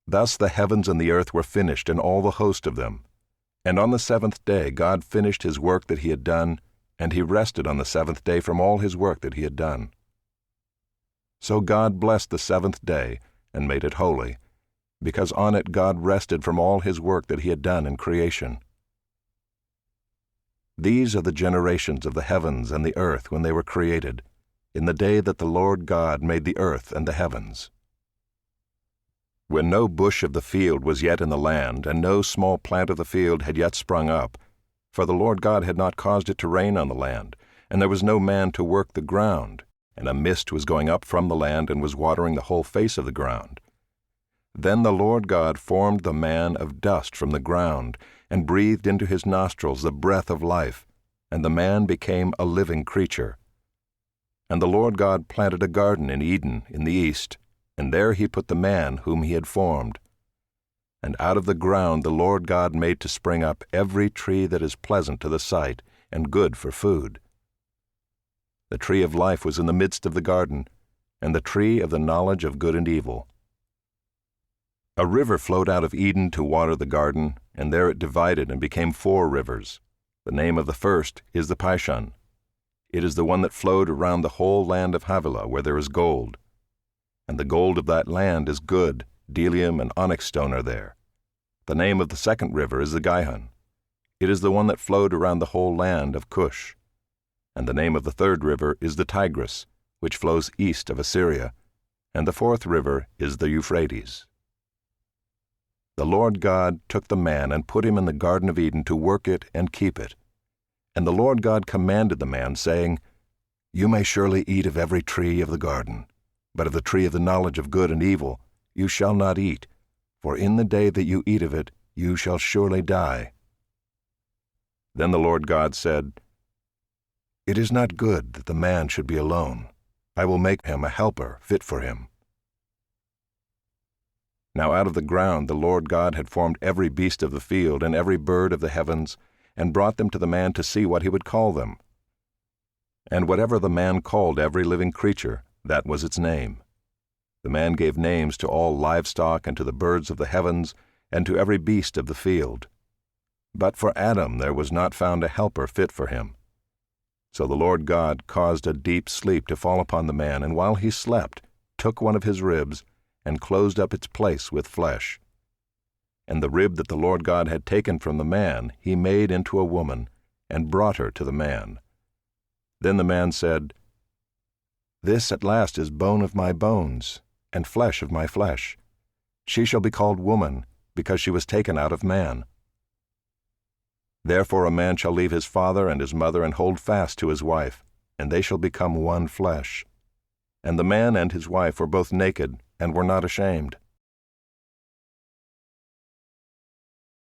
Thus the heavens and the earth were finished, and all the host of them. And on the seventh day God finished his work that he had done, and he rested on the seventh day from all his work that he had done. So God blessed the seventh day, and made it holy, because on it God rested from all his work that he had done in creation. These are the generations of the heavens and the earth when they were created, in the day that the Lord God made the earth and the heavens. When no bush of the field was yet in the land, and no small plant of the field had yet sprung up, for the Lord God had not caused it to rain on the land, and there was no man to work the ground, and a mist was going up from the land and was watering the whole face of the ground. Then the Lord God formed the man of dust from the ground, and breathed into his nostrils the breath of life, and the man became a living creature. And the Lord God planted a garden in Eden in the east, and there he put the man whom he had formed. And out of the ground the Lord God made to spring up every tree that is pleasant to the sight, and good for food. The tree of life was in the midst of the garden, and the tree of the knowledge of good and evil. A river flowed out of Eden to water the garden, and there it divided and became 4 rivers. The name of the first is the Pishon. It is the one that flowed around the whole land of Havilah, where there is gold. And the gold of that land is good, bdellium and onyx stone are there. The name of the second river is the Gihon. It is the one that flowed around the whole land of Cush. And the name of the third river is the Tigris, which flows east of Assyria, and the fourth river is the Euphrates. The Lord God took the man and put him in the Garden of Eden to work it and keep it. And the Lord God commanded the man, saying, You may surely eat of every tree of the garden, but of the tree of the knowledge of good and evil you shall not eat, for in the day that you eat of it you shall surely die. Then the Lord God said, It is not good that the man should be alone. I will make him a helper fit for him. Now out of the ground the Lord God had formed every beast of the field and every bird of the heavens, and brought them to the man to see what he would call them. And whatever the man called every living creature, that was its name. The man gave names to all livestock and to the birds of the heavens and to every beast of the field. But for Adam there was not found a helper fit for him. So the Lord God caused a deep sleep to fall upon the man, and while he slept, took one of his ribs, and closed up its place with flesh. And the rib that the Lord God had taken from the man he made into a woman, and brought her to the man. Then the man said, This at last is bone of my bones, and flesh of my flesh. She shall be called woman, because she was taken out of man. Therefore a man shall leave his father and his mother, and hold fast to his wife, and they shall become one flesh. And the man and his wife were both naked, and were not ashamed.